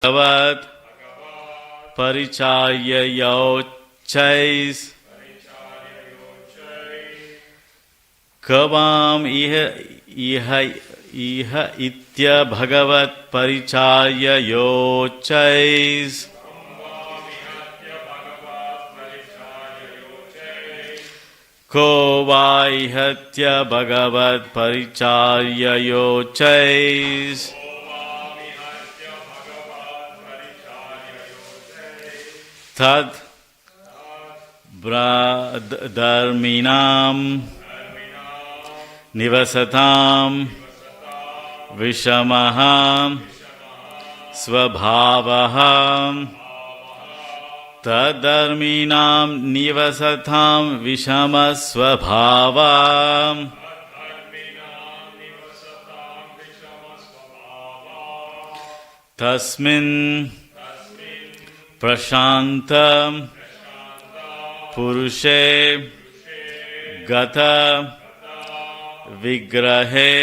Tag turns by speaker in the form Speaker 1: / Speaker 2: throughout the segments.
Speaker 1: भगवत् परिचार्ययोच्चैः कवाम इह इत्य भगवत् परिचार्ययोच्चैः को वा इहत्य भगवत् परिचार्ययोच्चैः तद धर्मिणां निवसतां विषमः स्वभावः तद्धर्मिणां निवसतां विषमः स्वभावः तस्मिन् प्रशांत पुरुषे गत विग्रहे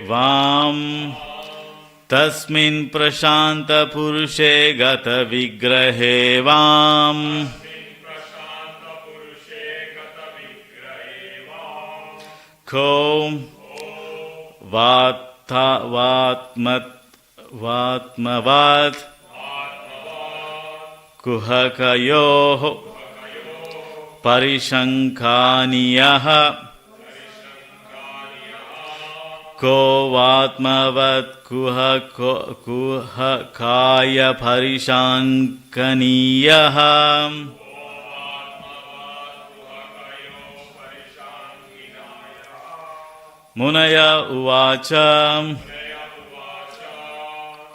Speaker 1: वाम तस्मिन् प्रशांत पुरुषे गत विग्रहे वाम को वात्मवात् कुहकयोः परिशङ्कानीयः को वात्मवत् कुहकाय परिशङ्कनीयः मुनय उवाच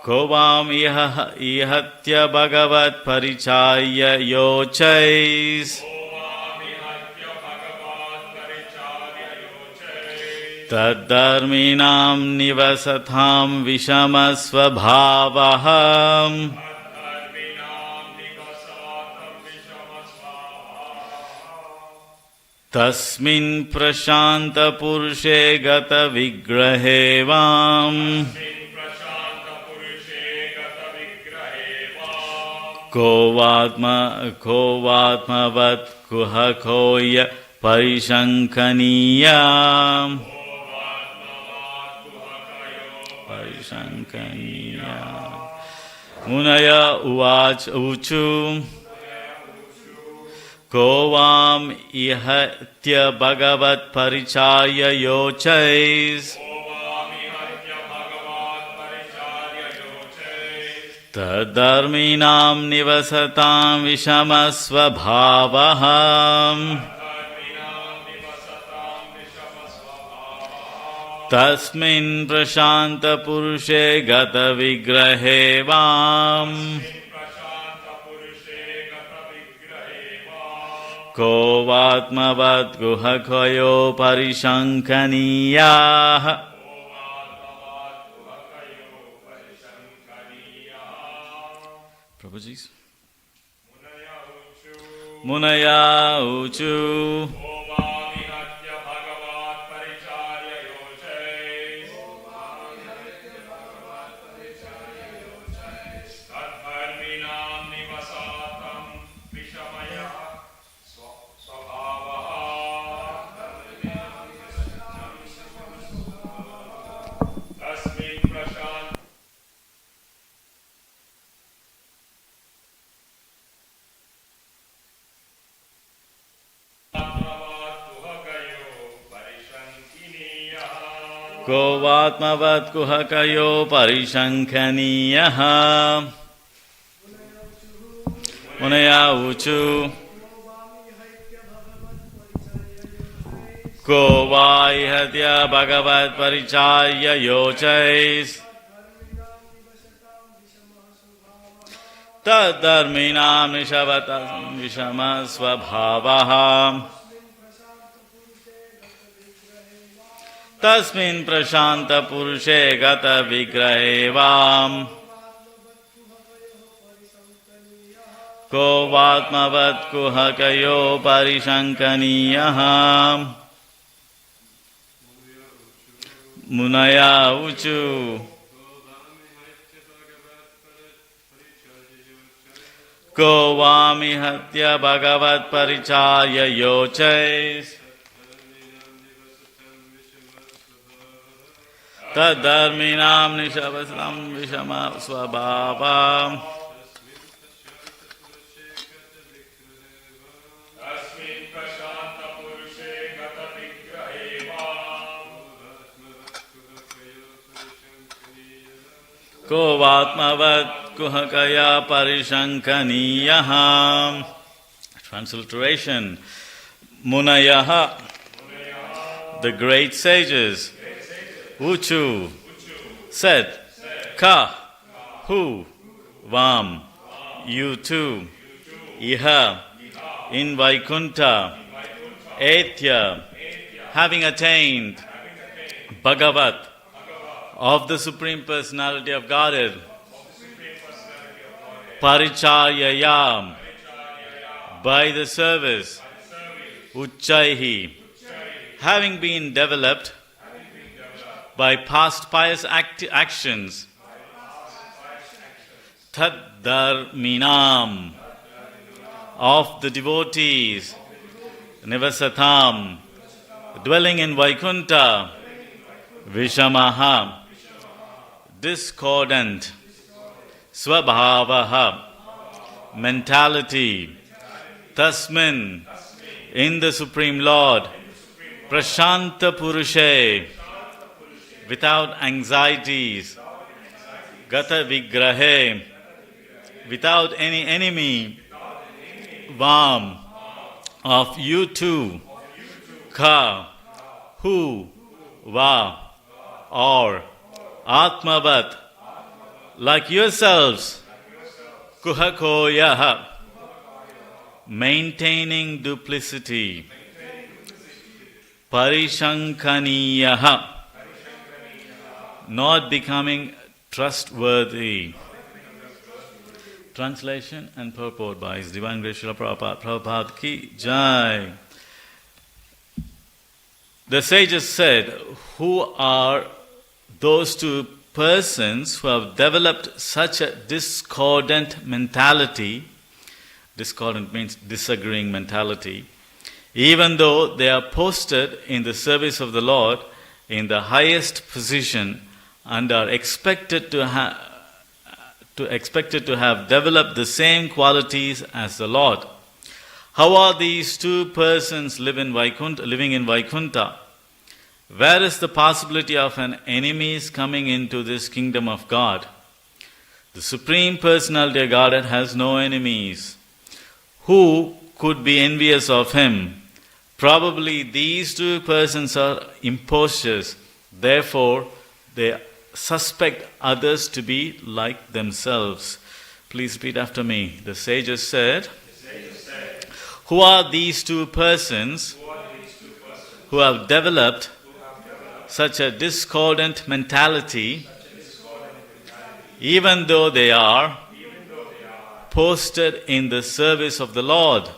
Speaker 1: को वाम इहत्य भगवत् परिचार्ययोच्चैः तद्धर्मिणां निवसतां विषमः स्वभावः तस्मिन् प्रशांत पुरुषे गत विग्रहे वाम को वात्मवत् कुहकोय परिशङ्कनीय मुनय ऊचु को वाम इहत्य भगवत् परिचार्ययोच्चैः तद्धर्मिणां निवसतां विषमः स्वभावः तस्मिन् प्रशांत पुरुषे गत विग्रहे वाम को वात्मवत् कुहकयो परिशङ्कनीयाः प्रभुजी मुनया ऊचु को वात्मवत् कुहकयो परिशङ्कनीयः मुनया ऊचु को वा इहत्य भगवत् परिचार्ययोच्चैः तद्धर्मिणां निवसतां विषमः स्वभावः तस्मिन् प्रशांत पुरुषे गत विग्रहे वाम को वात्मवत् कुहकयो परिशङ्कनीयः मुनया ऊचु Ko vami hatya bhagavat parichaya yochais Tadharminam nishavasam vishama svabhavam Ko vatmavat kuhakaya parishankaniyaham. Transliteration. Munayaha, the great sages, Uchu, said, Ka, who, Vam, you too, Iha, in Vaikunta, Etya, having attained Bhagavat, of the Supreme Personality of Godhead, Parichayayam, by the service, Uchaihi, having been developed by past pious actions, Tadharminam, of the devotees, Nivasatam, dwelling in Vaikunta, Vishamaha, discordant, Swabhavaha, mentality, Tasmin, in the Supreme Lord, Prashanta Purushe, without anxieties, Gata Vigrahe, without any enemy, Vam, of you too, Ka, who, Va, or Atmavat, like yourselves, Kuhakoyaha, maintaining duplicity, Parishankaniyaha, not becoming trustworthy. Translation and purport by His Divine Grace Srila Prabhupada. Prabhupada ki Jai. The sages said, who are those two persons who have developed such a discordant mentality? Discordant means disagreeing mentality. Even though they are posted in the service of the Lord in the highest position and are expected to have developed the same qualities as the Lord. How are these two persons living in Vaikunta? Where is the possibility of an enemies coming into this kingdom of God? The Supreme Personality of Godhead has no enemies. Who could be envious of Him? Probably these two persons are impostors. Therefore, they suspect others to be like themselves. Please repeat after me. The sages said, who are these two persons who have developed such a discordant mentality, even though they are posted in the service of the Lord,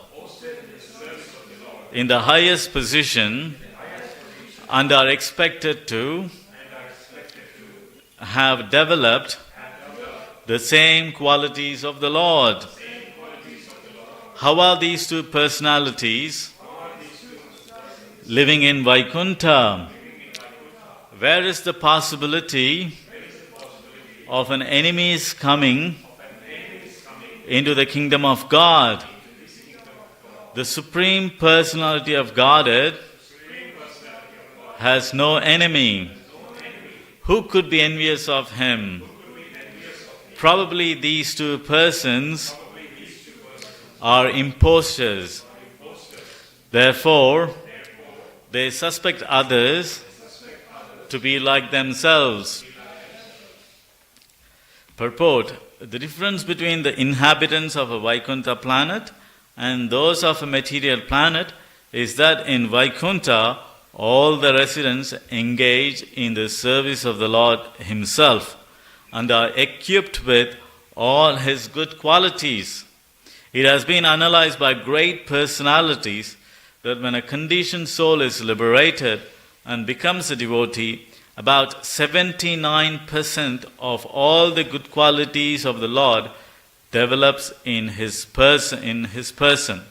Speaker 1: in the highest position, and are expected to have developed the same qualities of the Lord. How are these two personalities living in Vaikunta? Where is the possibility of an enemy's coming into the kingdom of God? The Supreme Personality of Godhead has no enemy. Who could be envious of Him? Probably these two persons are impostors. Therefore, they suspect others to be like themselves. Purport: the difference between the inhabitants of a Vaikunta planet and those of a material planet is that in Vaikunta, all the residents engage in the service of the Lord Himself and are equipped with all His good qualities. It has been analyzed by great personalities that when a conditioned soul is liberated and becomes a devotee, about 79% of all the good qualities of the Lord develops in his person.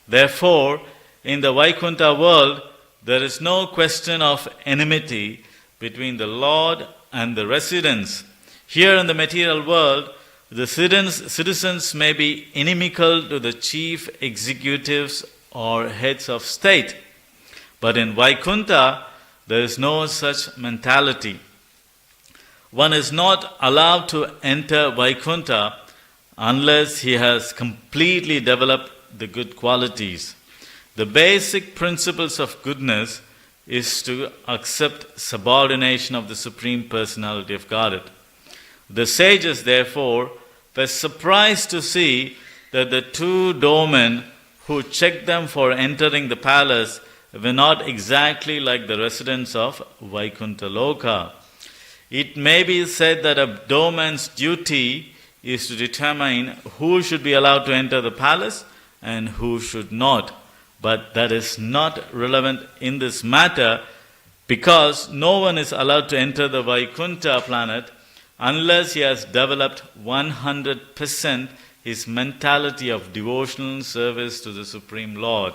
Speaker 1: Therefore, in the Vaikuntha world, there is no question of enmity between the Lord and the residents. Here in the material world, the citizens may be inimical to the chief executives or heads of state. But in Vaikuntha, there is no such mentality. One is not allowed to enter Vaikuntha unless he has completely developed the good qualities. The basic principles of goodness is to accept subordination of the Supreme Personality of Godhead. The sages, therefore, were surprised to see that the two doormen who checked them for entering the palace were not exactly like the residents of Vaikuntha Loka. It may be said that a doorman's duty is to determine who should be allowed to enter the palace and who should not. But that is not relevant in this matter because no one is allowed to enter the Vaikuntha planet unless he has developed 100% his mentality of devotional service to the Supreme Lord.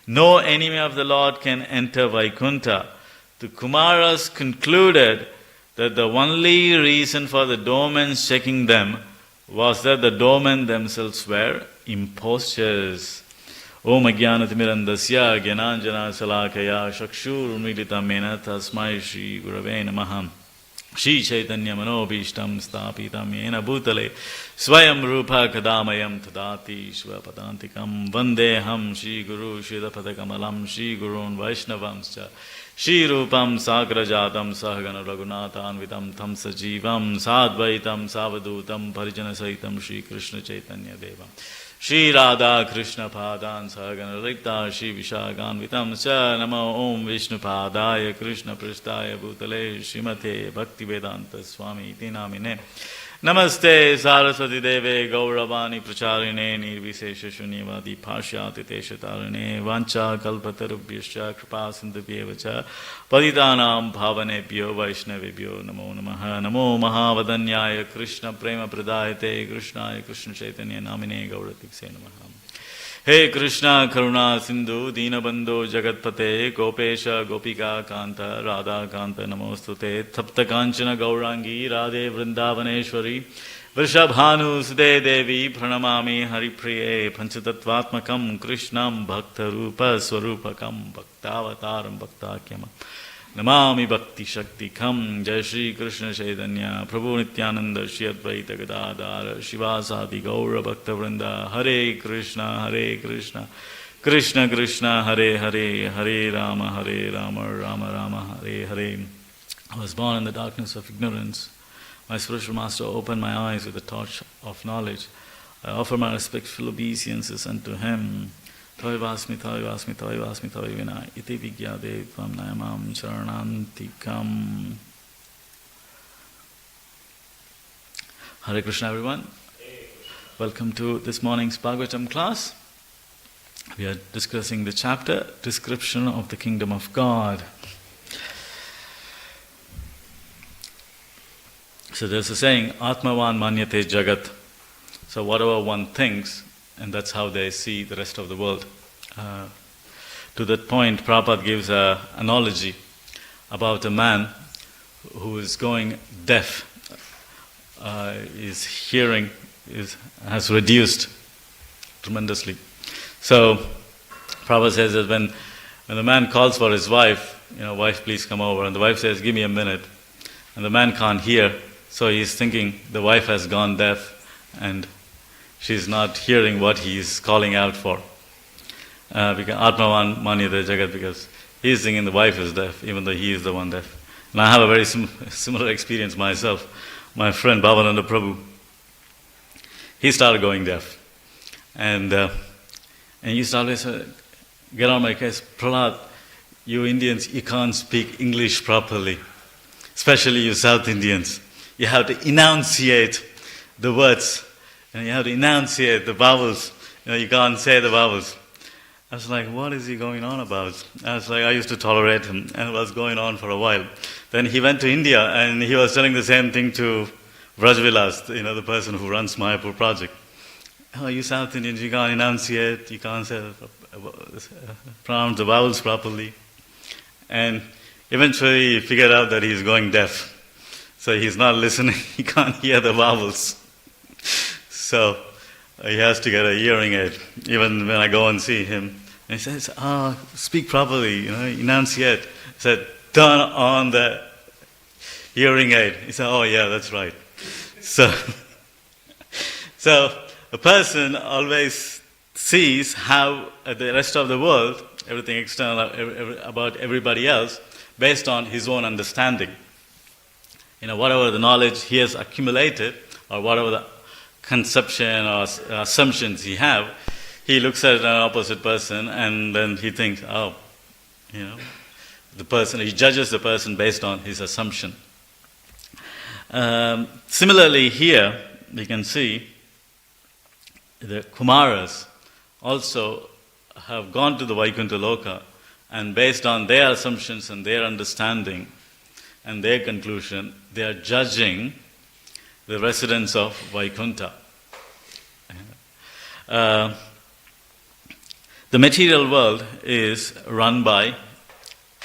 Speaker 1: No enemy of the Lord can enter Vaikuntha. The Kumaras concluded that the only reason for the doormen checking them was that the doormen themselves were impostors. Om Ajnanatimirandasya Gyananjana Salakaya Shakshur Militamena Tasmai Shri Gurave Namaha Shri Chaitanya Manobhishtam Stapitam Yena Bhutale Swayam Rupa Kadamayam Tadati Shvapadantikam Vandeham Shri Guru Shridhapadakamalam Shri Gurun Vaishnavamscha Shri Rupam Sagrajatam Sahagana Raghunathanvitam Tam Sajivam Sadvaitam Savadutam Parijana Saitam Shri Krishna Chaitanya Devam Shri Radha Krishna Padan Sahagana Rikta Shri Vishaganvitam Cha Namo Om Vishnu Padaya Krishna Prishtaya Bhutale Srimate Bhakti Vedanta Swami Iti Namine Namaste Saraswati Deve Gauravani Pracharine Nirvisesha Shunyavadi Pashyati Teshatarine Vancha Kalpatarubhyascha Kripa Sindhubhyevacha Paditanam Bhavanebhyo Vaishnavibhyo Namo Namaha Namo Mahavadanyaya Krishna Prema Pradayate Krishnaya Krishna Chaitanya Namine Gauratikse Namaha Hey Krishna Karuna Sindhu Dinabandho Jagatpate Gopesha Gopika Kanta Radha Kanta Namostute Tapta Kanchana Gaurangi Radhe Vrindavaneshwari Vrishabhanu Sudhe Devi Pranamami Haripriye Panchatattvatmakam Krishnam Bhakta Rupa Swarupakam Bhaktavataram Bhaktakyama Namami Bhakti Shakti Kam Jai Shri Krishna Chaitanya Prabhu Nityananda Shri Advaita Gadadhara Shivasadi Gaura Bhakta Vrinda Hare Krishna Krishna Krishna Hare Hare Hare Rama Rama Rama Hare Hare. I was born in the darkness of ignorance. My spiritual master opened my eyes with the torch of knowledge. I offer my respectful obeisances unto him. Tavasmi Tavivina Iti Vigyade Tvam Nayamam Charanantikam. Hare Krishna everyone. Welcome to this morning's Bhagavatam class. We are discussing the chapter Description of the Kingdom of God. So there's a saying, Atmavan Manyate Jagat. So whatever one thinks, and that's how they see the rest of the world. To that point, Prabhupada gives an analogy about a man who is going deaf. His hearing has reduced tremendously. So Prabhupada says that when the man calls for his wife, wife please come over, and the wife says, give me a minute, and the man can't hear, so he's thinking the wife has gone deaf and she's not hearing what he's calling out for. Because Atmavan Manyate Jagat, because he's thinking the wife is deaf, even though he is the one deaf. And I have a very similar experience myself. My friend Bhavananda Prabhu, he started going deaf. And he used to always get on my case, Prahlad, you Indians, you can't speak English properly. Especially you South Indians. You have to enunciate the words. And you have to enunciate the vowels. You can't say the vowels. I was like, what is he going on about? I used to tolerate him, and it was going on for a while. Then he went to India, and he was telling the same thing to Vrajvilas, the person who runs Mayapur project. oh, you South Indians, you can't enunciate, you can't pronounce the vowels properly. And eventually he figured out that he's going deaf. So he's not listening, he can't hear the vowels. So he has to get a hearing aid. Even when I go and see him, and he says, speak properly, enunciate. I said, turn on the hearing aid. He said, oh yeah, that's right. So a person always sees how the rest of the world, everything external about everybody else, based on his own understanding. Whatever the knowledge he has accumulated, or whatever the conception or assumptions he have, he looks at an opposite person and then he thinks, the person, he judges the person based on his assumption. Similarly here, we can see the Kumaras also have gone to the Vaikuntha Loka, and based on their assumptions and their understanding and their conclusion, they are judging the residents of Vaikuntha. The material world is run by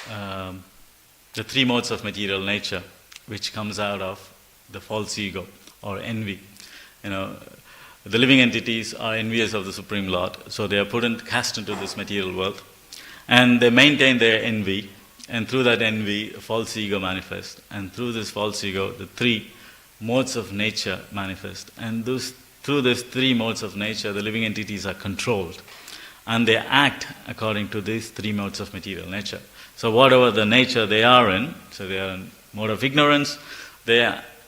Speaker 1: the three modes of material nature, which comes out of the false ego or envy. The living entities are envious of the Supreme Lord, so they are cast into this material world, and they maintain their envy, and through that envy, false ego manifests, and through this false ego, the three modes of nature manifest, and through these three modes of nature, the living entities are controlled, and they act according to these three modes of material nature. So whatever the nature they are in, so they are in mode of ignorance, they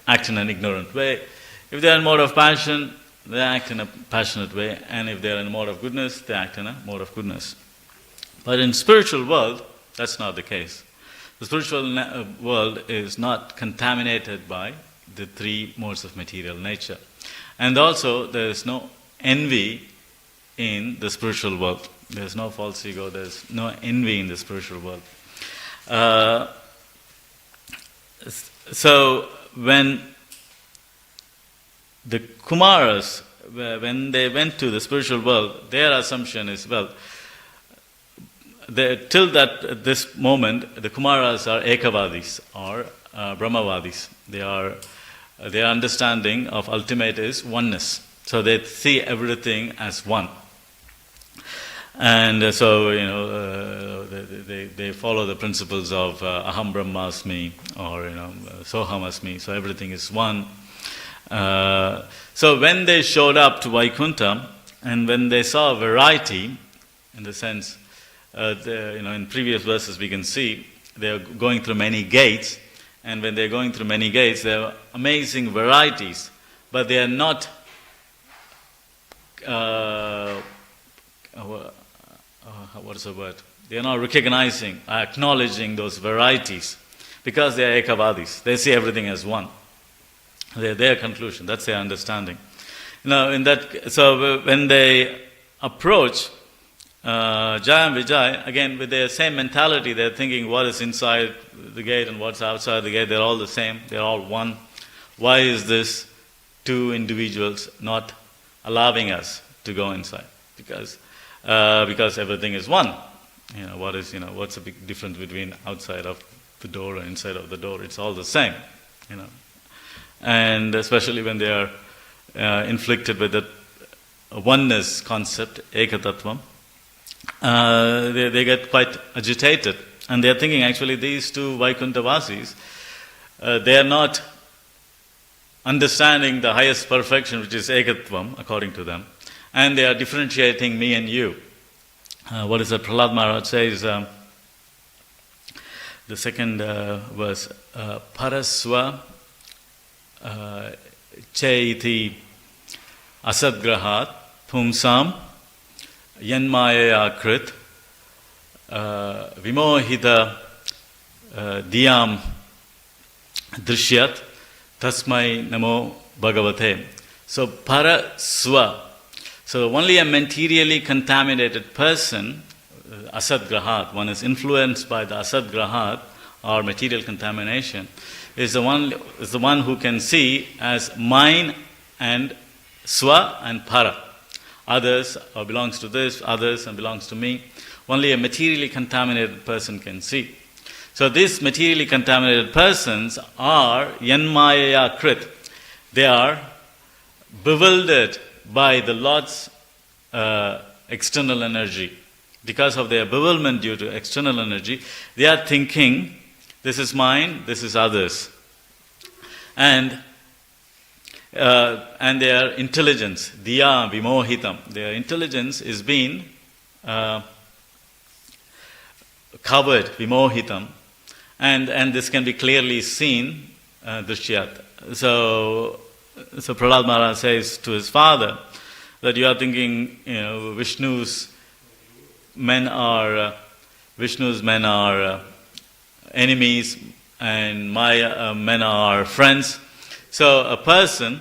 Speaker 1: act in an ignorant way. If they are in mode of passion, they act in a passionate way, and if they are in a mode of goodness, they act in a mode of goodness. But in spiritual world, that's not the case. The spiritual world is not contaminated by the three modes of material nature. And also, there is no envy in the spiritual world. There is no false ego, there is no envy in the spiritual world. So, when the Kumaras, when they went to the spiritual world, their assumption is, till this moment, the Kumaras are Ekavadis or Brahmavadis. Their understanding of ultimate is oneness. So they see everything as one. And so, they follow the principles of Aham Brahmasmi or, Soham Asmi. So everything is one. So when they showed up to Vaikuntha, and when they saw variety, in the sense, in previous verses we can see, they're going through many gates, and when they're going through many gates, there are amazing varieties, but they are not what is the word? They are not recognizing, acknowledging those varieties, because they are Ekavadis. They see everything as one. Their conclusion, that's their understanding. So when they approach Jaya and Vijay, again with their same mentality, they're thinking what is inside the gate and what's outside the gate, they're all the same, they're all one. Why is this two individuals not allowing us to go inside? Because everything is one. What's the big difference between outside of the door and inside of the door? It's all the same, And especially when they are inflicted with the oneness concept, Ekatattvam, they get quite agitated. And they are thinking, actually, these two Vaikuntha-vasis, they are not understanding the highest perfection, which is Ekatvam, according to them. And they are differentiating me and you. What is that? Prahlad Maharaj says, the second verse, Paraswa Chaiti Asadgrahat Pumsam Yanmaya Krit Vimohita Diyam Drishyat Tasmai Namo Bhagavate. So Paraswa. So only a materially contaminated person, Asadgrahat, one is influenced by the Asadgrahat or material contamination, is the one who can see as mine and Swa and Para. others, or belongs to this, others, and belongs to me. Only a materially contaminated person can see. So these materially contaminated persons are yanmaya krit. They are bewildered by the Lord's external energy. Because of their bewilderment due to external energy, they are thinking, this is mine, this is others. And their intelligence, diya vimohitam, their intelligence is being covered, vimohitam, and this can be clearly seen, drishyat. So Prahlad Maharaj says to his father that you are thinking, Vishnu's men are enemies, and my men are friends. So a person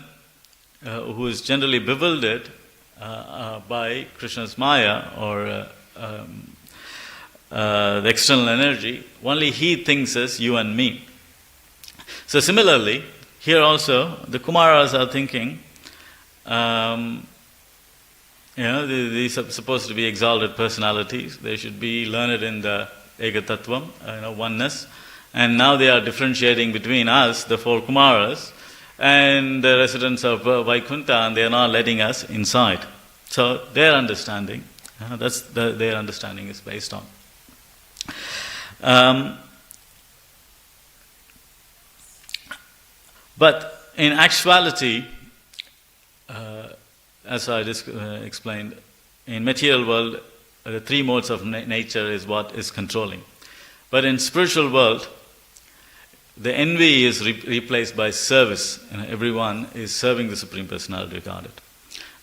Speaker 1: who is generally bewildered by Krishna's Maya or the external energy, only he thinks as you and me. So similarly, here also the Kumaras are thinking, these are supposed to be exalted personalities. They should be learned in the Eka Tattvam, oneness. And now they are differentiating between us, the four Kumaras, and the residents of Vaikuntha, and they are not letting us inside. So their understanding, their understanding is based on. But in actuality, as I just explained, in material world, the three modes of nature is what is controlling. But in spiritual world, the envy is replaced by service. Everyone is serving the Supreme Personality of Godhead.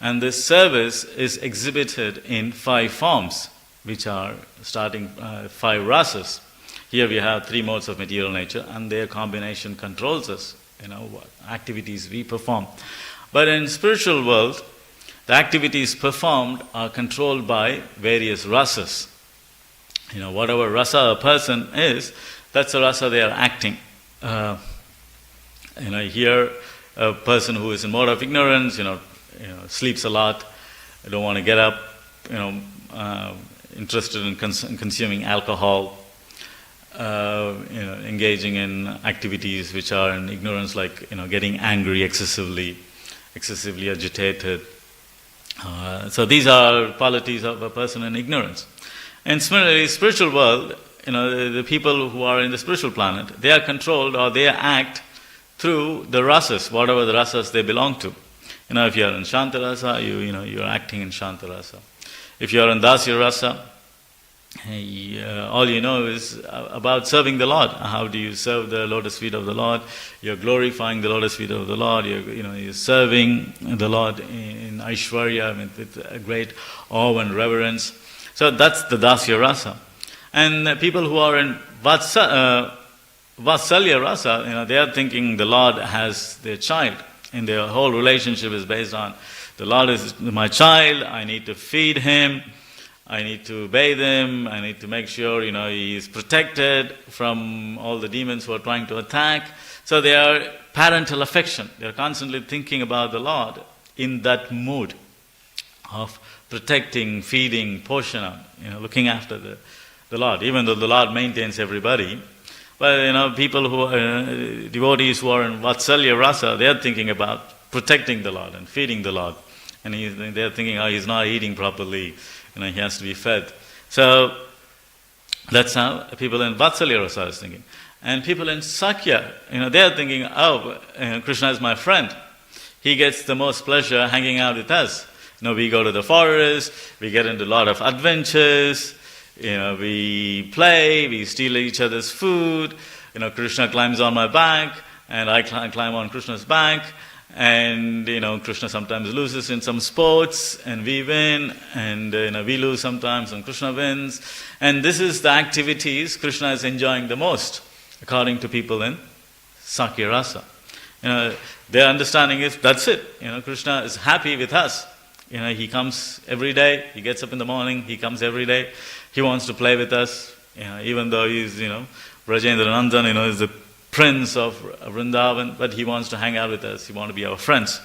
Speaker 1: And this service is exhibited in 5 forms, which are starting 5 rasas. Here we have 3 modes of material nature, and their combination controls us, what activities we perform. But in spiritual world, the activities performed are controlled by various rasas. Whatever rasa a person is, that's the rasa they are acting. Here a person who is in mode of ignorance, sleeps a lot, don't want to get up, interested in consuming alcohol, engaging in activities which are in ignorance, like getting angry excessively agitated. So these are qualities of a person in ignorance. And similarly, spiritual world, the people who are in the spiritual planet, they are controlled or they act through the rasas, whatever the rasas they belong to. If you are in Shanta rasa, you are acting in Shanta rasa. If you are in Dasya rasa, all you know is about serving the Lord. How do you serve the lotus feet of the Lord? You're glorifying the lotus feet of the Lord. You're serving the Lord in Aishwarya with a great awe and reverence. So that's the Dasya rasa. And people who are in Vatsalya rasa, they are thinking the Lord has their child, and their whole relationship is based on the Lord is my child. I need to feed him. I need to bathe him. I need to make sure, he is protected from all the demons who are trying to attack. So they are parental affection. They are constantly thinking about the Lord in that mood of protecting, feeding, poshana, looking after the Lord, even though the Lord maintains everybody. But, people who are, devotees who are in Vatsalya rasa, they are thinking about protecting the Lord and feeding the Lord. And they are thinking, he's not eating properly. He has to be fed. So that's how people in Vatsalya rasa is thinking. And people in Sakya, they are thinking, Krishna is my friend. He gets the most pleasure hanging out with us. We go to the forest, we get into a lot of adventures, we play, we steal each other's food. Krishna climbs on my back, and I climb on Krishna's back. And, Krishna sometimes loses in some sports, and we win, and, we lose sometimes, and Krishna wins. And this is the activities Krishna is enjoying the most, according to people in Sakya Rasa. Their understanding is, that's it. Krishna is happy with us. He comes every day, he gets up in the morning, he comes every day. He wants to play with us, even though he's, Brajendra Nandan, is the prince of Vrindavan, but he wants to hang out with us. He wants to be our friends.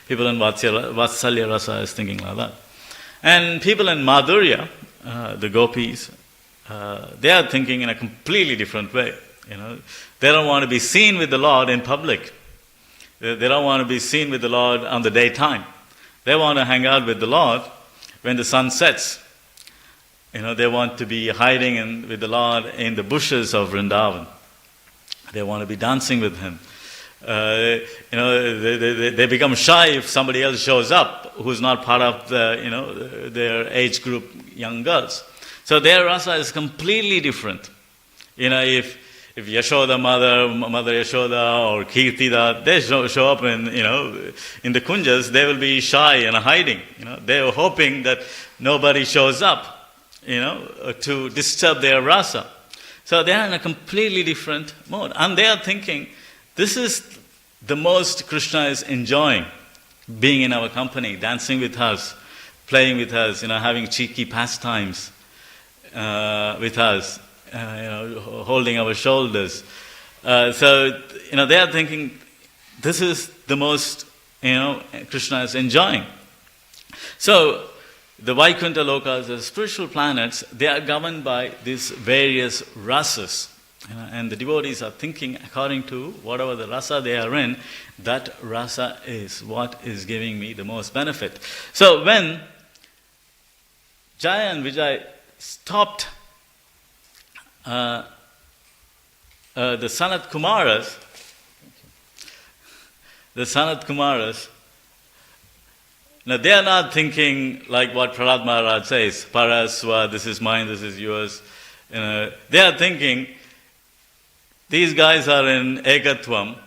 Speaker 1: People in Vatsalya Rasa is thinking like that. And people in Madhurya, the gopis, they are thinking in a completely different way. They don't want to be seen with the Lord in public. They don't want to be seen with the Lord on the daytime. They want to hang out with the Lord when the sun sets. They want to be hiding with the Lord in the bushes of Vrindavan. They want to be dancing with Him. They become shy if somebody else shows up who's not part of their age group, young girls. So their rasa is completely different. If Yashoda Mother Yashoda or Kirtida, they show up in the kunjas, they will be shy and hiding. They are hoping that nobody shows up, to disturb their rasa. So they are in a completely different mode. And they are thinking, this is the most Krishna is enjoying, being in our company, dancing with us, playing with us, having cheeky pastimes with us, holding our shoulders. So they are thinking, this is the most, Krishna is enjoying. So, the Vaikuntha lokas, the spiritual planets, they are governed by these various rasas. And the devotees are thinking according to whatever the rasa they are in, that rasa is what is giving me the most benefit. So when Jaya and Vijay stopped the Sanat Kumaras, now they are not thinking like what Prahlad Maharaj says, Paraswa, this is mine, this is yours. They are thinking, these guys are in Ekatvam,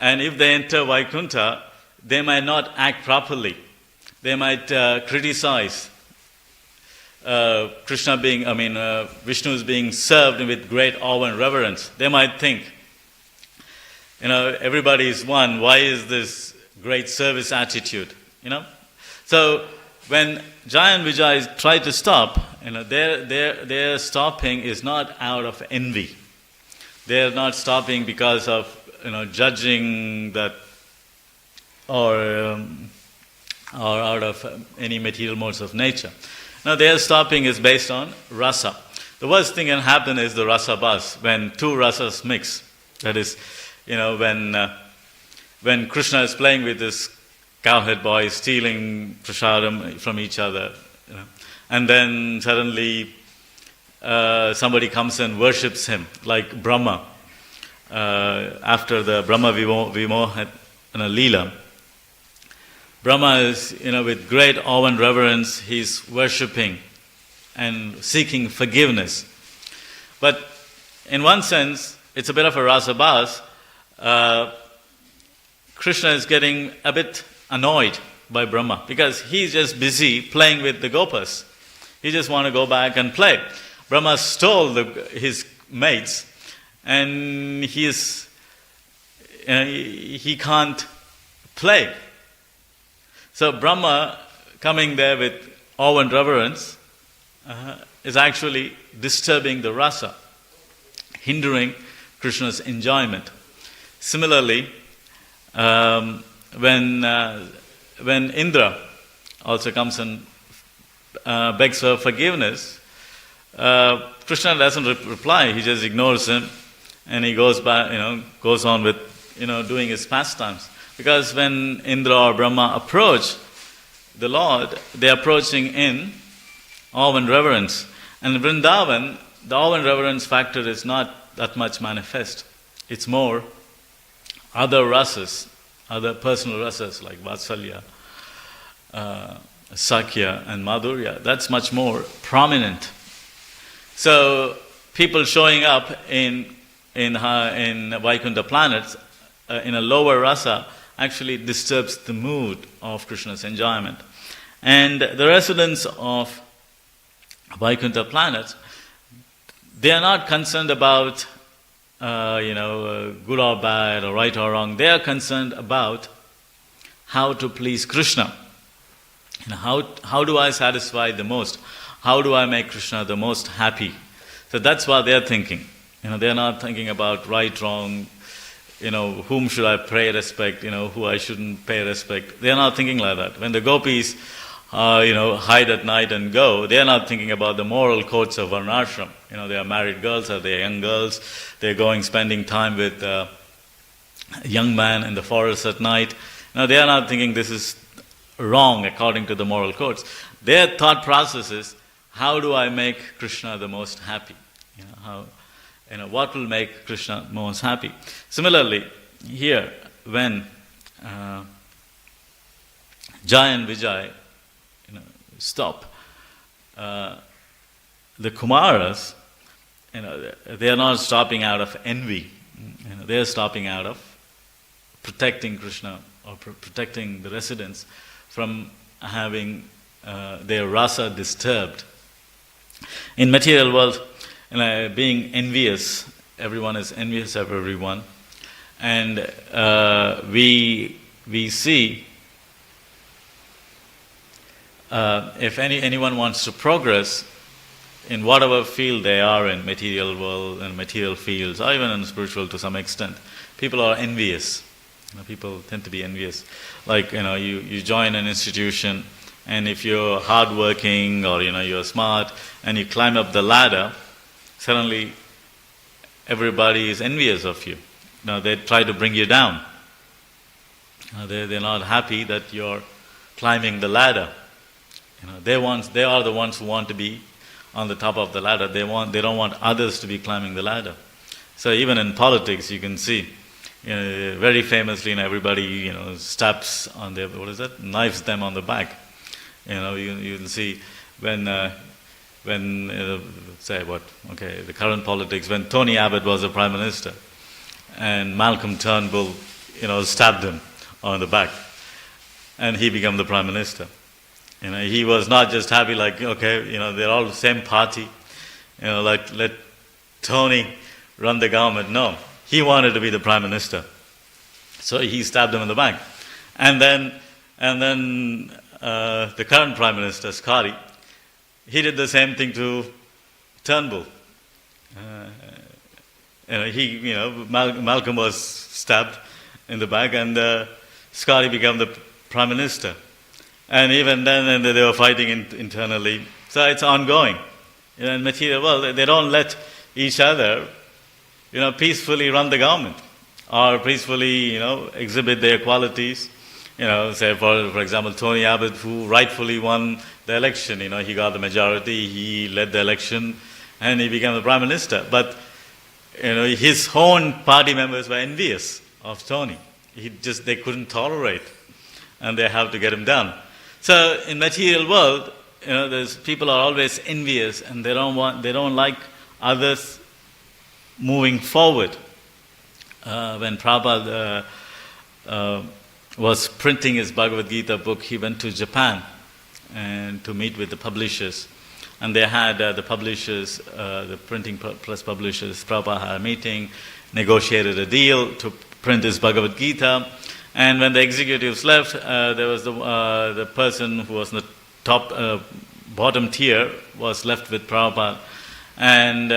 Speaker 1: and if they enter Vaikuntha, they might not act properly. They might criticize Vishnu is being served with great awe and reverence. They might think, everybody is one, why is this great service attitude? So when Jaya and Vijay try to stop, their stopping is not out of envy. They are not stopping because of judging that, or out of any material modes of nature. Now their stopping is based on rasa. The worst thing can happen is the rasa bus, when two rasas mix. That is, when Krishna is playing with this cowhead boy, stealing prasadam from each other, and then suddenly somebody comes and worships him, like Brahma, after the Brahma Vimoha Leela. Brahma is, with great awe and reverence, he's worshipping and seeking forgiveness. But in one sense, it's a bit of a rasabas. Krishna is getting a bit annoyed by Brahma because he's just busy playing with the gopas. He just want to go back and play. Brahma stole his mates, and he can't play. So Brahma coming there with awe and reverence is actually disturbing the rasa, hindering Krishna's enjoyment. Similarly, when Indra also comes and begs for forgiveness, Krishna doesn't reply. He just ignores him, and he goes back, goes on with, doing his pastimes. Because when Indra or Brahma approach the Lord, they are approaching in awe and reverence. And in Vrindavan, the awe and reverence factor is not that much manifest. It's more other rasas, other personal rasas like Vatsalya, Sakya and Madhurya. That's much more prominent. So people showing up in Vaikuntha planets in a lower rasa actually disturbs the mood of Krishna's enjoyment. And the residents of Vaikuntha planets, they are not concerned about good or bad or right or wrong. They are concerned about how to please Krishna. How do I satisfy the most? How do I make Krishna the most happy? So that's what they are thinking. They are not thinking about right, wrong, whom should I pay respect, who I shouldn't pay respect. They are not thinking like that. When the gopis, hide at night and go, they are not thinking about the moral codes of varnashram. They are married girls or they are young girls. They're going, spending time with a young man in the forest at night. They are not thinking this is wrong according to the moral codes. Their thought process is, how do I make Krishna the most happy? What will make Krishna most happy? Similarly, here, when Jai and Vijay stop, the Kumaras, they are not stopping out of envy. They are stopping out of protecting Krishna or protecting the residents from having their rasa disturbed. In material world, being envious, everyone is envious of everyone, and we see if anyone wants to progress in whatever field they are in, material world and material fields, or even in spiritual to some extent, people are envious. People tend to be envious. Like, you join an institution, and if you're hardworking or you're smart and you climb up the ladder, suddenly everybody is envious of you. They try to bring you down. They're not happy that you're climbing the ladder. They are the ones who want to be on the top of the ladder. They don't want others to be climbing the ladder. So even in politics, you can see, very famously, everybody stabs on their, knives them on the back. You can see when the current politics, when Tony Abbott was the Prime Minister and Malcolm Turnbull, stabbed him on the back and he became the Prime Minister. He was not just happy they're all the same party, let Tony run the government. No, he wanted to be the Prime Minister. So he stabbed him in the back. And then the current Prime Minister, Scotty, he did the same thing to Turnbull. Malcolm was stabbed in the back, and Scotty became the Prime Minister. And even then, they were fighting internally. So it's ongoing. In material world, they don't let each other, peacefully run the government or peacefully, exhibit their qualities. Say for example, Tony Abbott, who rightfully won the election. He got the majority, he led the election, and he became the Prime Minister. But, his own party members were envious of Tony. They couldn't tolerate, and they have to get him down. So in material world, people are always envious, and they don't like others moving forward. When Prabhupada was printing his Bhagavad Gita book, he went to Japan and to meet with the publishers. And they had the publishers, the printing press publishers, Prabhupada had a meeting, negotiated a deal to print his Bhagavad Gita. And when the executives left, there was the person who was in the top, bottom tier was left with Prabhupada. And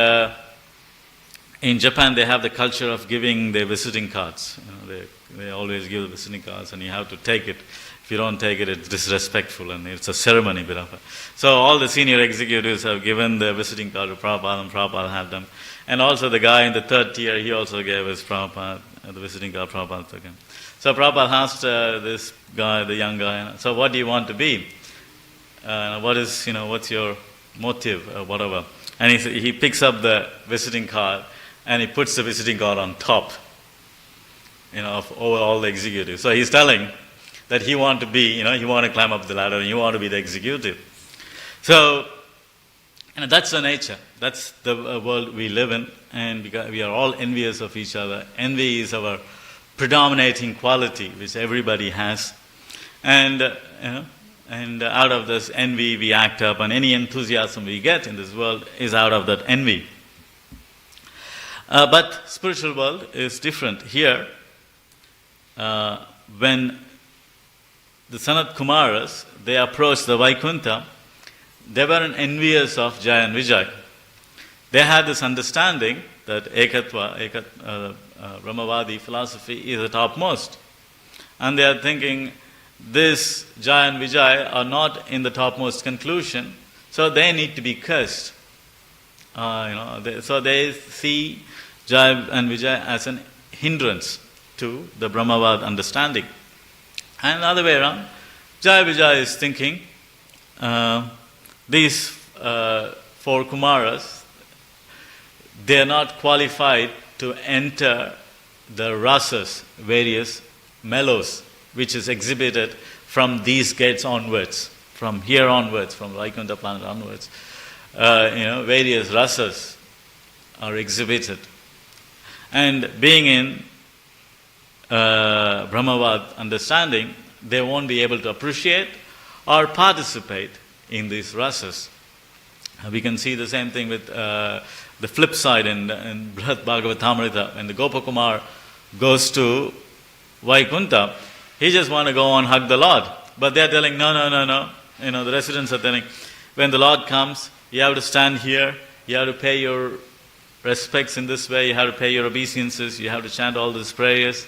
Speaker 1: in Japan, they have the culture of giving their visiting cards. They always give the visiting cards, and you have to take it. If you don't take it, it's disrespectful, and it's a ceremony. So all the senior executives have given the visiting card to Prabhupada, and Prabhupada had them. And also the guy in the third tier, he also gave his Prabhupada, the visiting card Prabhupada took him. So Prabhupada asked this guy, the young guy, so what do you want to be? What's your motive, whatever. And he picks up the visiting card, and he puts the visiting card on top, of all the executives. So he's telling that he want to be, he want to climb up the ladder, and you want to be the executive. So, that's the nature. That's the world we live in, and we are all envious of each other. Envy is our predominating quality, which everybody has. And out of this envy we act up, and any enthusiasm we get in this world is out of that envy. But spiritual world is different. Here, when the Sanat Kumaras, they approached the Vaikuntha, they weren't envious of Jai and Vijay. They had this understanding that Brahmavadi philosophy is the topmost. And they are thinking this Jaya and Vijay are not in the topmost conclusion, so they need to be cursed. So they see Jaya and Vijay as an hindrance to the Brahmavad understanding. And the other way around, Jaya Vijay is thinking these four Kumaras, they are not qualified to enter the rasas, various mellows, which is exhibited from these gates onwards, from here onwards, from Vaikuntha planet onwards. Various rasas are exhibited. And being in Brahmavad understanding, they won't be able to appreciate or participate in these rasas. We can see the same thing with the flip side in Brihad Bhagavatamrita. When the Gopakumar goes to Vaikuntha, he just want to go and hug the Lord. But they are telling, no. The residents are telling, when the Lord comes, you have to stand here, you have to pay your respects in this way, you have to pay your obeisances, you have to chant all these prayers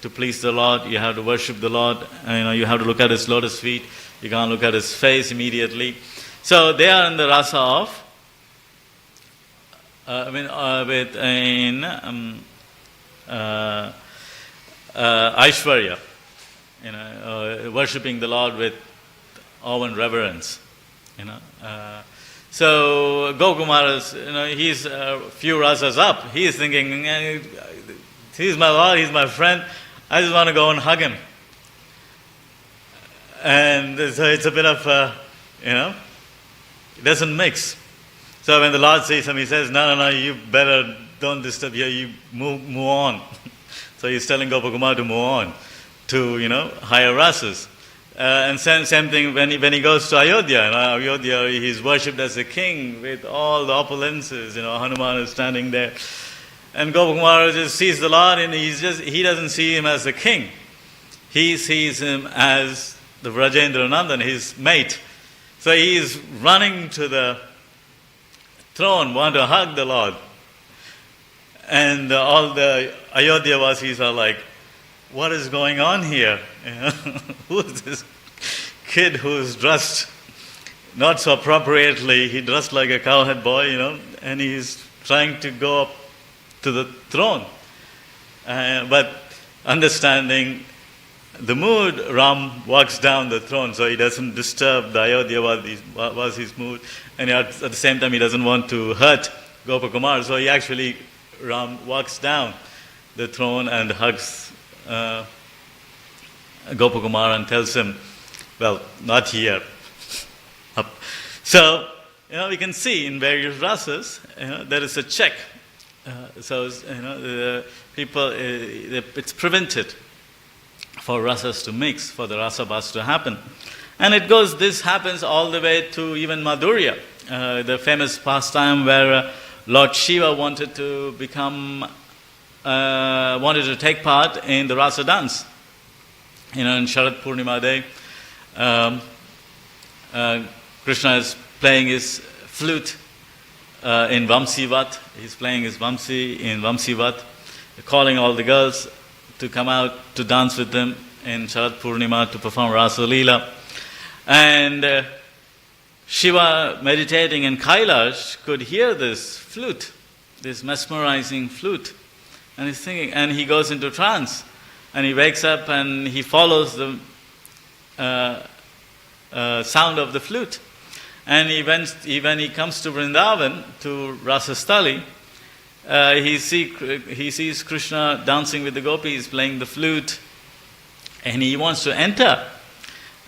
Speaker 1: to please the Lord, you have to worship the Lord, you have to look at His lotus feet, you can't look at His face immediately. So they are in the rasa of Aishwarya, worshipping the Lord with awe and reverence. So Gokumara is, he's a few rasas up. He is thinking, he's my Lord, he's my friend. I just want to go and hug him. And so it's a bit of, it doesn't mix. So when the Lord sees him, he says, no, you better don't disturb here, you move on. So he's telling Gopakumar to move on to, higher rasas. And same thing when he goes to Ayodhya. Ayodhya, he's worshipped as a king with all the opulences. Hanuman is standing there. And Gopakumar just sees the Lord and he doesn't see him as a king. He sees him as the Vrajendra Nandan, his mate. So he is running to the throne, want to hug the Lord. And all the Ayodhya Vasis are like, what is going on here? Who is this kid who's dressed not so appropriately? He dressed like a cowherd boy, and he's trying to go up to the throne. But understanding the mood, Ram walks down the throne so he doesn't disturb the Ayodhya Vasi's mood. And at the same time, he doesn't want to hurt Gopakumar. So Ram walks down the throne and hugs Gopakumar and tells him, well, not here. Up. So, we can see in various rasas, there is a check. The people, it's prevented for rasas to mix, for the rasabhas to happen. And this happens all the way to even Madhurya, the famous pastime where Lord Shiva wanted to take part in the rasa dance. In Sharad Purnima day, Krishna is playing his flute in Vamsivat. He's playing his Vamsi in Vamsivat, calling all the girls to come out to dance with him in Sharad Purnima to perform Rasa Leela. And Shiva, meditating in Kailash, could hear this flute, this mesmerizing flute. And he's thinking, and he goes into trance. And he wakes up and he follows the sound of the flute. And when he comes to Vrindavan, to Rasastali, he sees Krishna dancing with the gopis, playing the flute, and he wants to enter.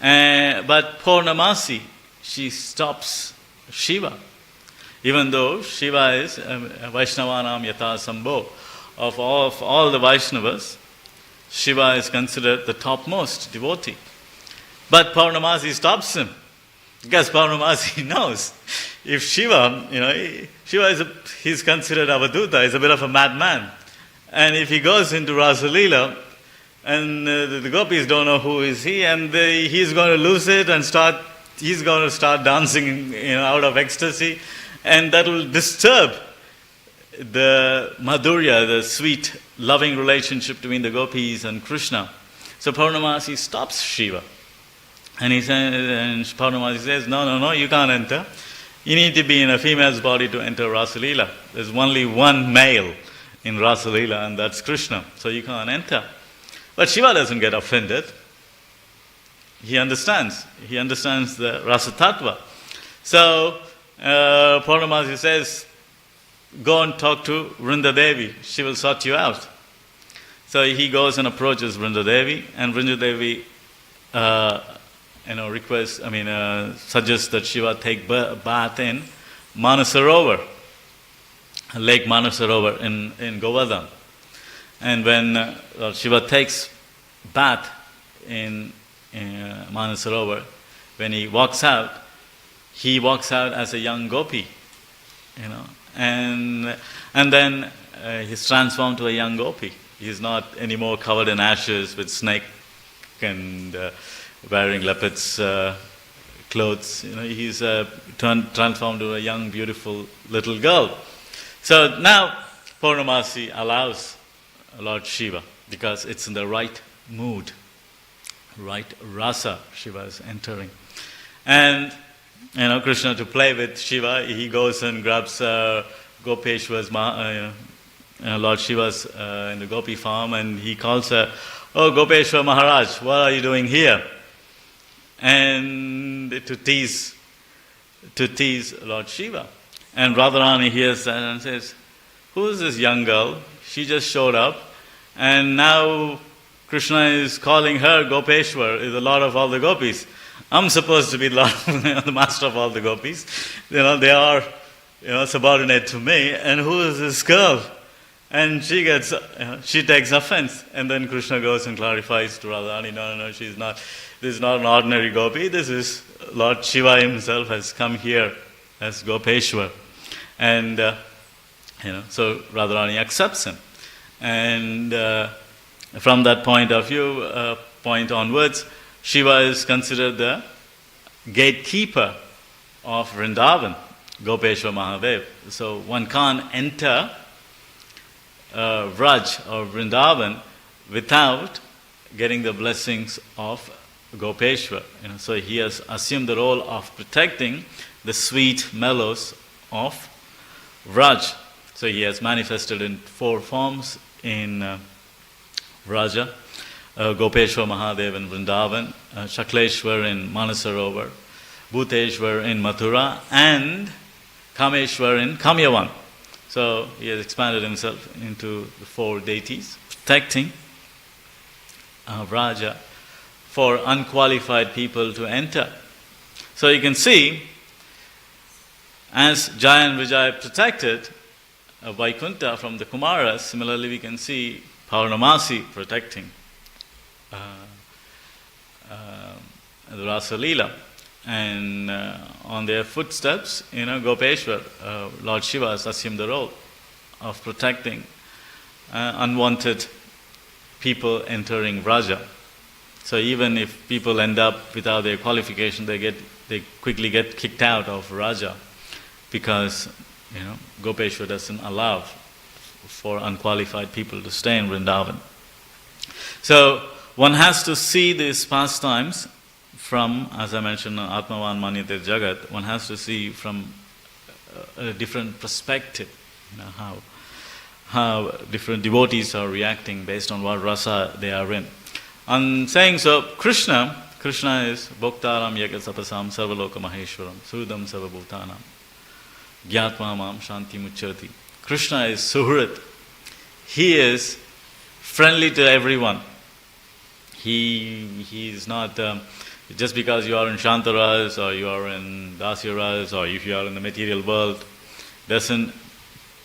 Speaker 1: But Purnamasi, she stops Shiva. Even though Shiva is Vaishnavanam Yatha Sambho. Of all the Vaishnavas, Shiva is considered the topmost devotee. But Purnamasi stops him. Because Purnamasi knows if Shiva, he's considered Avaduta, he's a bit of a madman. And if he goes into Rasa Leela, and the gopis don't know who is he, and he's going to lose it and he's going to start dancing out of ecstasy, and that will disturb the madhurya, the sweet, loving relationship between the gopis and Krishna. So Purnamasi stops Shiva. And Purnamasi says, no, you can't enter. You need to be in a female's body to enter Rasalila. There's only one male in Rasalila, and that's Krishna. So you can't enter. But Shiva doesn't get offended. He understands. He understands the Rasa Tattva. So Purnamasi says, go and talk to Vrinda Devi. She will sort you out. So he goes and approaches Vrinda Devi, and Vrinda Devi suggests that Shiva take bath in Manasarovar, Lake Manasarovar in Govardhan. And when Shiva takes bath in Manasarovar, when he walks out as a young gopi, and then he's transformed to a young gopi. He's not anymore covered in ashes with snake and wearing leopard's clothes. He's transformed to a young, beautiful little girl. So now Purnamasi allows Lord Shiva, because it's in the right mood, right rasa Shiva is entering. And Krishna, to play with Shiva, he goes and grabs Gopeshwar's Lord Shiva's in the gopi farm, and he calls her, "Oh, Gopeshwar Maharaj, what are you doing here?" And to tease Lord Shiva. And Radharani hears that and says, "Who is this young girl? She just showed up, and now Krishna is calling her Gopeshwar, is the lord of all the gopis. I'm supposed to be the master of all the gopis. They are subordinate to me, and who is this girl?" And she takes offense. And then Krishna goes and clarifies to Radharani, no, she's not. This is not an ordinary gopi. This is Lord Shiva himself has come here as Gopeshwar. And so Radharani accepts him. And from that point of view, point onwards, Shiva is considered the gatekeeper of Vrindavan, Gopeshwar Mahadev. So one can't enter Vraj or Vrindavan without getting the blessings of Gopeshwar. So he has assumed the role of protecting the sweet mellows of Vraj. So he has manifested in 4 forms in Vraja, Gopeshwar Mahadev in Vrindavan, Shakleshwar in Manasarovar, Bhuteshwar in Mathura, and Kameshwar in Kamyavan. So he has expanded himself into the 4 deities, protecting Vraja for unqualified people to enter. So you can see, as Jaya and Vijaya protected Vaikuntha from the Kumaras, similarly we can see Purnamasi protecting the Rasa Leela. And on their footsteps, Gopeshwar, Lord Shiva has assumed the role of protecting unwanted people entering Vraja. So even if people end up without their qualification, they quickly get kicked out of Vraja, because Gopeshwar doesn't allow for unqualified people to stay in Vrindavan. So one has to see these pastimes from, as I mentioned, Atmavan Manyate Jagat. One has to see from a different perspective, how different devotees are reacting based on what rasa they are in. On saying so, Krishna is Bhoktaram Yagasapasam Sarvaloka Maheshwaram Sudam Sarvabhutanam Gyatma Mam Shanti Muchati. Krishna is Suhrit. He is friendly to everyone. He is not, just because you are in Shantaras or you are in Dasyaras or if you are in the material world, doesn't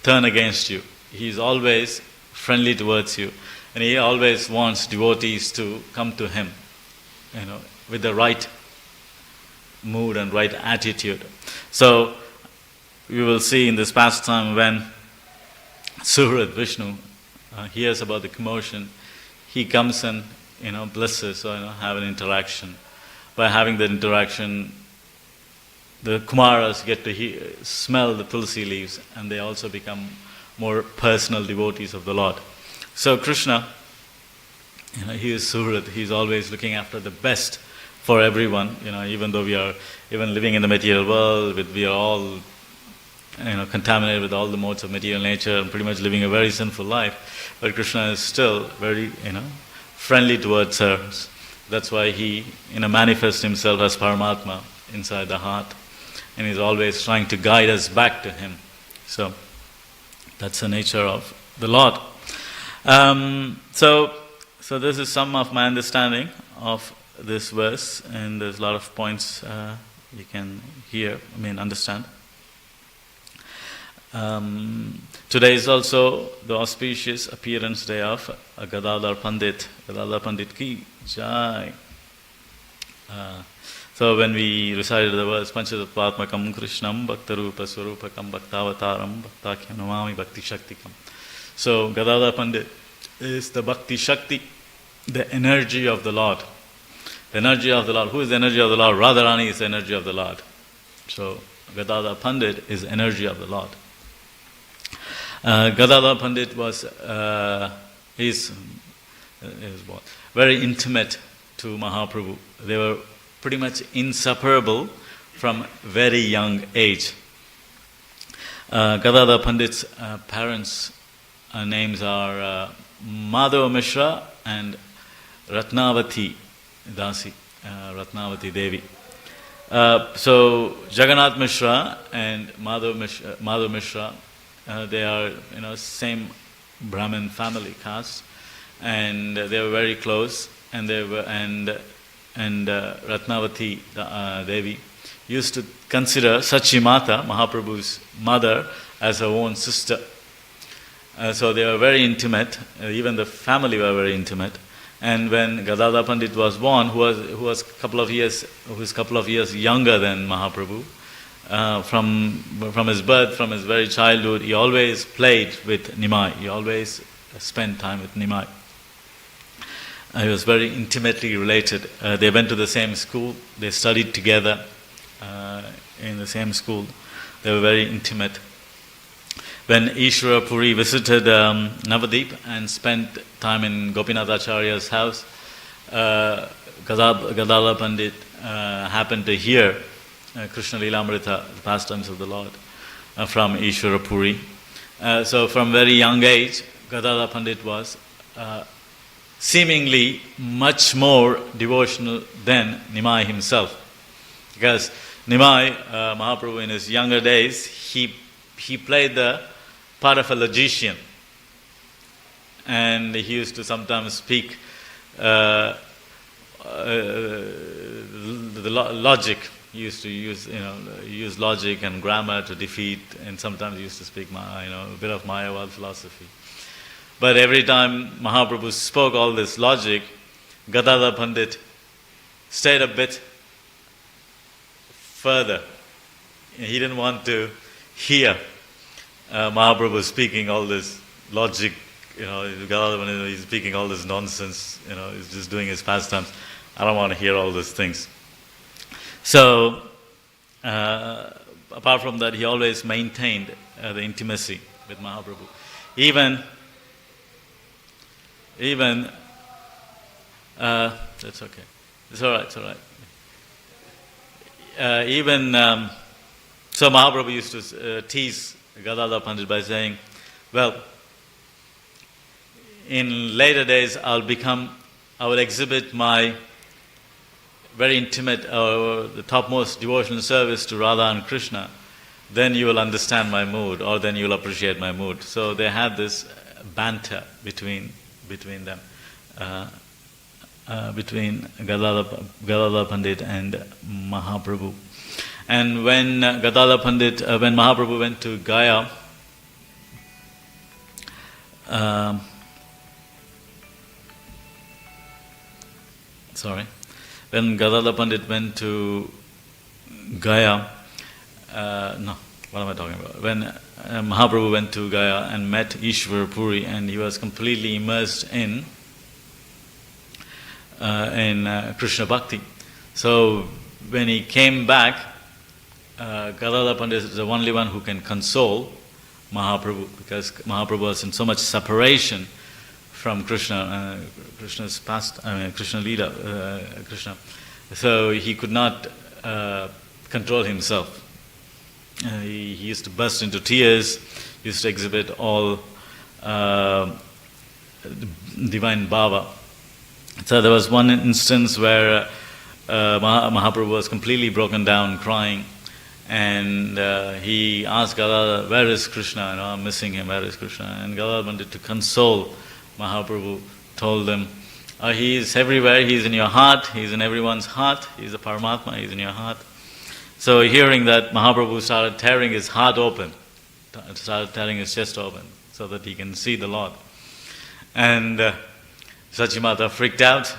Speaker 1: turn against you. He is always friendly towards you. And he always wants devotees to come to him, with the right mood and right attitude. So, we will see in this pastime when Suhrit Vishnu hears about the commotion, he comes and blesses or have an interaction. By having that interaction, the Kumaras get to smell the tulsi leaves, and they also become more personal devotees of the Lord. So Krishna, he is Suhrit. He's always looking after the best for everyone. Even though we are even living in the material world, we are all contaminated with all the modes of material nature and pretty much living a very sinful life. But Krishna is still very, friendly towards us. That's why he, manifests himself as Paramatma inside the heart. And he's always trying to guide us back to him. So, that's the nature of the Lord. So this is some of my understanding of this verse. And there's a lot of points you can understand. Today is also the auspicious appearance day of Gadadhar Pandit. Gadadhar Pandit ki jai. So when we recited the verse Panchatattvatmakam Krishnam Bhaktarupa Swarupakam Bhaktavataram Bhaktakyam Namami Bhakti Shaktikam. So Gadadhar Pandit is the Bhakti Shakti, the energy of the Lord. The energy of the Lord. Who is the energy of the Lord? Radharani is the energy of the Lord. So Gadadhar Pandit is the energy of the Lord. Gadadhar Pandit was very intimate to Mahaprabhu. They were pretty much inseparable from very young age. Gadadhar Pandit's parents' names are Madhava Mishra and Ratnavati Dasi, Ratnavati Devi. So Jagannath Mishra and Madhava Mishra, they are same Brahmin family caste, and they were very close. And Ratnavati Devi used to consider Sachimata, Mahaprabhu's mother, as her own sister. So they were very intimate. Even the family were very intimate. And when Gadadhar Pandit was born, who was couple of years younger than Mahaprabhu, from his birth, from his very childhood, he always played with Nimai. He always spent time with Nimai. He was very intimately related. They went to the same school. They studied together in the same school. They were very intimate. When Ishwara Puri visited Navadip and spent time in Gopinath Acharya's house, Gadadhar Pandit happened to hear Krishna Lilamrita, the pastimes of the Lord, from Ishwara Puri. So from very young age, Gadadhar Pandit was seemingly much more devotional than Nimai himself. Because Nimai, Mahaprabhu in his younger days, he played the part of a logician. And he used to sometimes speak the logic. He used to use logic and grammar to defeat, and sometimes he used to speak a bit of Mayavad philosophy. But every time Mahaprabhu spoke all this logic, Gadadhar Pandit stayed a bit further. He didn't want to hear Mahaprabhu speaking all this logic. Gadadhar Pandit, he's speaking all this nonsense. He's just doing his pastimes. I don't want to hear all those things. So, apart from that, he always maintained the intimacy with Mahaprabhu. Even that's okay. It's all right. So Mahaprabhu used to tease Gadadhar Pandit by saying, well, in later days I will exhibit my very intimate, the topmost devotional service to Radha and Krishna, then you will understand my mood, or then you will appreciate my mood. So they had this banter between them, between Gadadhar Pandit and Mahaprabhu. And when when Mahaprabhu went to Gaya, when Gadadhar Pandit went to Gaya, When Mahaprabhu went to Gaya and met Ishwara Puri, and he was completely immersed in Krishna Bhakti. So when he came back, Gadadhar Pandit is the only one who can console Mahaprabhu, because Mahaprabhu was in so much separation from Krishna, Krishna's past, Krishna Leela, Krishna. So he could not control himself. He used to burst into tears, used to exhibit all divine bhava. So there was one instance where Mahaprabhu was completely broken down, crying, and he asked Gadadhar, "Where is Krishna? I'm missing him. Where is Krishna?" And Gadadhar wanted to console Mahaprabhu, told him, "He is everywhere. He is in your heart. He is in everyone's heart. He is a Paramatma. He is in your heart." So hearing that, Mahaprabhu started tearing his heart open, started tearing his chest open, so that he can see the Lord. And Sachimata freaked out,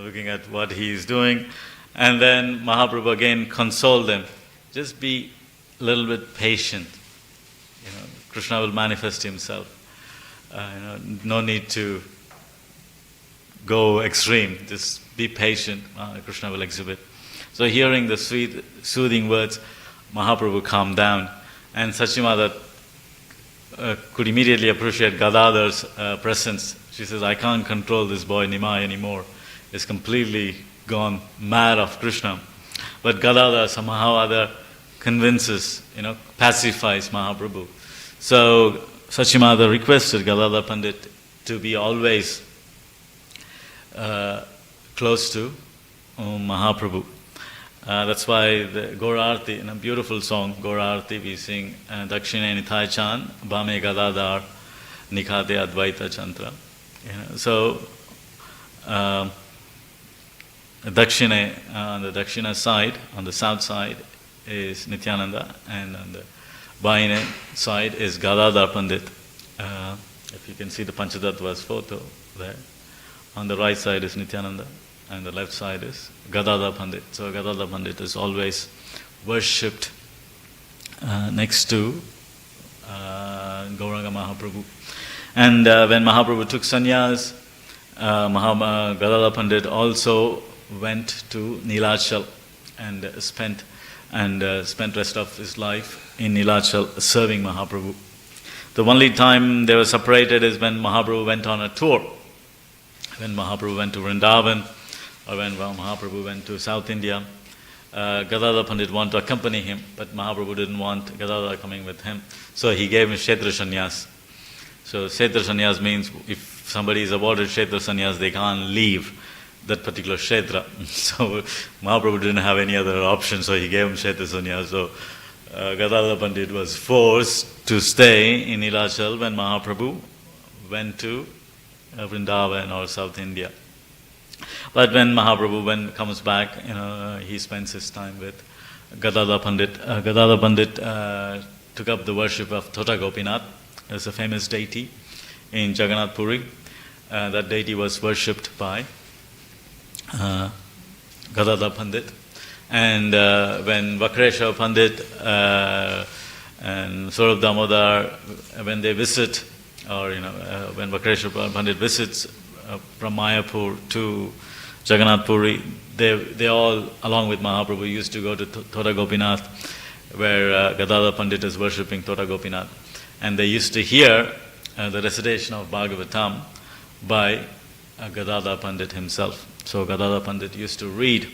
Speaker 1: looking at what he is doing. And then Mahaprabhu again consoled him. Just be a little bit patient. Krishna will manifest himself. No need to go extreme. Just be patient. Krishna will exhibit. So hearing the sweet, soothing words, Mahaprabhu calmed down. And Sachimata could immediately appreciate Gadadhar's presence. She says, "I can't control this boy Nimai anymore. He's completely gone mad of Krishna." But Gadadhar somehow or other convinces, pacifies Mahaprabhu. So Sachimata requested Gadadhar Pandit to be always close to Mahaprabhu. That's why the Gaura Arti, in a beautiful song, Gaura Arti, we sing Dakshine Nithai Chan, Bhame Gadadhar, Nikhate Advaita Chantra. So Dakshine, on the Dakshina side, on the south side, is Nityananda, and on the Baine side is Gadadhar Pandit. If you can see the Panchatattva's photo there. On the right side is Nityananda, and the left side is Gadadhar Pandit. So Gadadhar Pandit is always worshipped next to Gauranga Mahaprabhu. And when Mahaprabhu took sannyas, Gadadhar Pandit also went to Nilachal and spent rest of his life in Nilachal serving Mahaprabhu. The only time they were separated is when Mahaprabhu went on a tour. When Mahaprabhu went to Vrindavan, or when Mahaprabhu went to South India, Gadadhar Pandit wanted to accompany him, but Mahaprabhu didn't want Gadadhar coming with him. So he gave him Kshetra Sannyas. So Kshetra Sannyas means if somebody is awarded Kshetra Sannyas, they can't leave that particular Kshetra. So Mahaprabhu didn't have any other option, so he gave him Kshetra Sannyas. So Gadadhar Pandit was forced to stay in Nilachal when Mahaprabhu went to Vrindavan or South India. But when Mahaprabhu comes back, he spends his time with Gadadhar Pandit. Gadadhar Pandit took up the worship of Tota Gopinath. There's a famous deity in Jagannath Puri. That deity was worshipped by Gadadhar Pandit. And when Vakreshwar Pandit and Saurabh Damodar, when they visit, or when Vakreshwar Pandit visits from Mayapur to Jagannath Puri, they all, along with Mahaprabhu, used to go to Tota Gopinath, where Gadadhar Pandit is worshipping Tota Gopinath. And they used to hear the recitation of Bhagavatam by Gadadhar Pandit himself. So Gadadhar Pandit used to read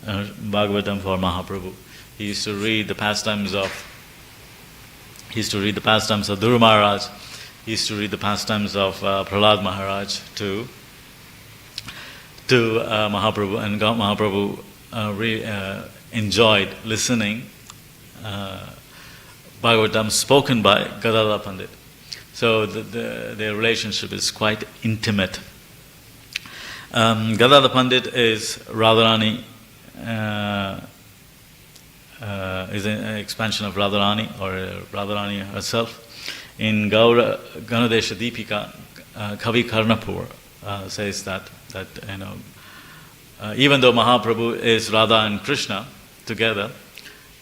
Speaker 1: Bhagavatam for Mahaprabhu. He used to read the pastimes of Dhuru Maharaj. He used to read the pastimes of Prahlad Maharaj to Mahaprabhu, and Mahaprabhu enjoyed listening Bhagavatam spoken by Gadadhar Pandit. So their relationship is quite intimate. Gadadhar Pandit is Radharani, is an expansion of Radharani, or Radharani herself. In Gaura Ganadesha Deepika, Kavi Karnapur says that even though Mahaprabhu is Radha and Krishna together,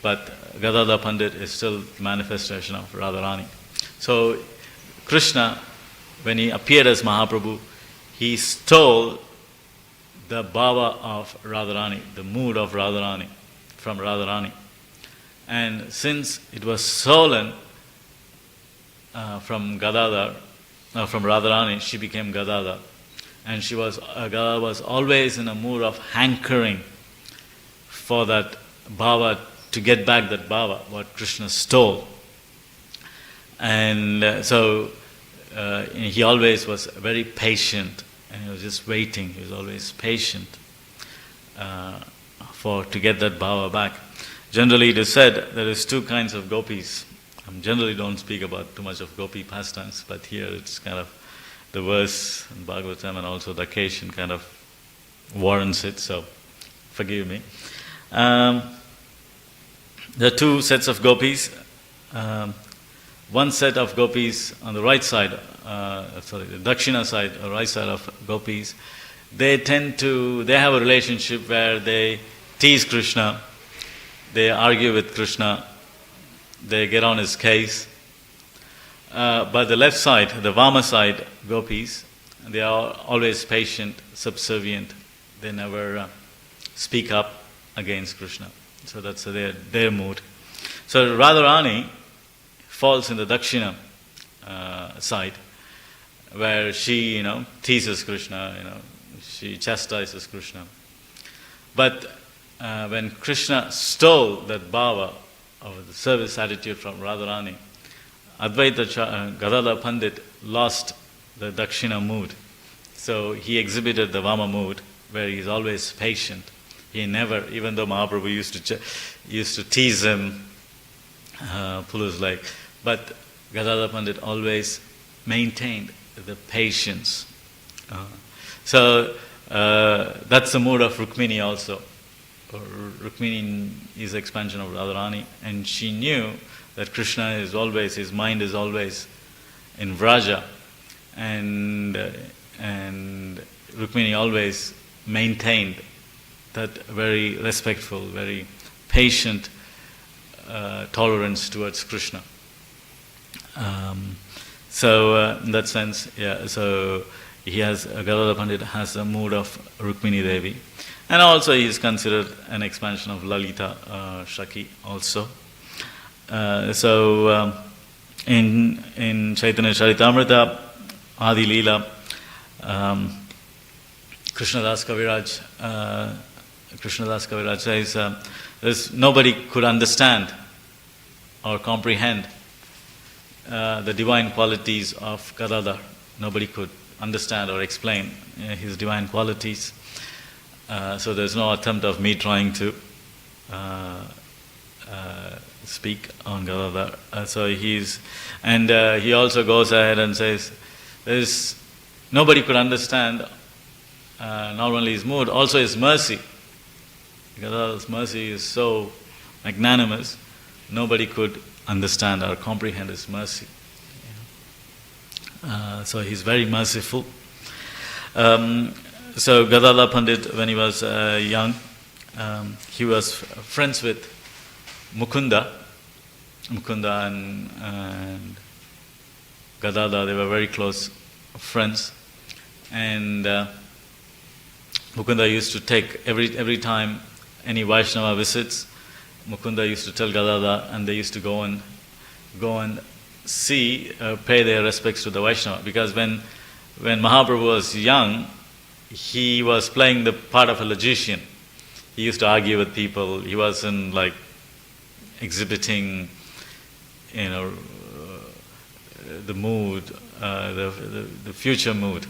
Speaker 1: but Gadadhar Pandit is still manifestation of Radharani. So Krishna, when he appeared as Mahaprabhu, he stole the bhava of Radharani, the mood of Radharani, from Radharani. And since it was stolen, from Gadadhar, from Radharani, she became Gadadhar. And Gadadhar was always in a mood of hankering for that bhava, to get back that bhava, what Krishna stole. And so he always was very patient, and he was just waiting. He was always patient to get that bhava back. Generally, it is said there is two kinds of gopis. I generally don't speak about too much of gopi pastimes, but here it's kind of the verse in Bhagavatam and also the occasion kind of warrants it, so forgive me. There are two sets of gopis. One set of gopis on the right side, the Dakshina side, or right side of gopis, they have a relationship where they tease Krishna, they argue with Krishna, they get on his case. But the left side, the Vama side gopis, they are always patient, subservient. They never speak up against Krishna. So that's their mood. So Radharani falls in the Dakshina side, where she, teases Krishna, she chastises Krishna. But when Krishna stole that bhava of the service attitude from Radharani, Advaita Gadadhar Pandit lost the Dakshina mood. So he exhibited the Vama mood, where he's always patient. He never, even though Mahaprabhu used to tease him, pull his leg, but Gadadhar Pandit always maintained the patience. So that's the mood of Rukmini also. Rukmini is the expansion of Radharani, and she knew that Krishna is always, his mind is always in Vraja, and Rukmini always maintained that very respectful, very patient tolerance towards Krishna. So in that sense, so Gadadhar Pandit has a mood of Rukmini Devi. And also he is considered an expansion of Lalita Shaki also. In Chaitanya Charitamrita, Adi Leela, Krishnadas Kaviraj says, nobody could understand or comprehend the divine qualities of Gadadhar. Nobody could understand or explain his divine qualities. So there's no attempt of me trying to speak on Gadadhar. He also goes ahead and says, nobody could understand not only his mood, also his mercy. Gadadhar's mercy is so magnanimous, nobody could understand or comprehend his mercy. So he's very merciful. So Gadadhar Pandit, when he was young, he was friends with Mukunda and Gadadhar. They were very close friends, and Mukunda used to take every time any Vaishnava visits, Mukunda used to tell Gadadhar, and they used to go and pay their respects to the Vaishnava, because when Mahaprabhu was young, he was playing the part of a logician. He used to argue with people. He wasn't like exhibiting, the mood, the future mood.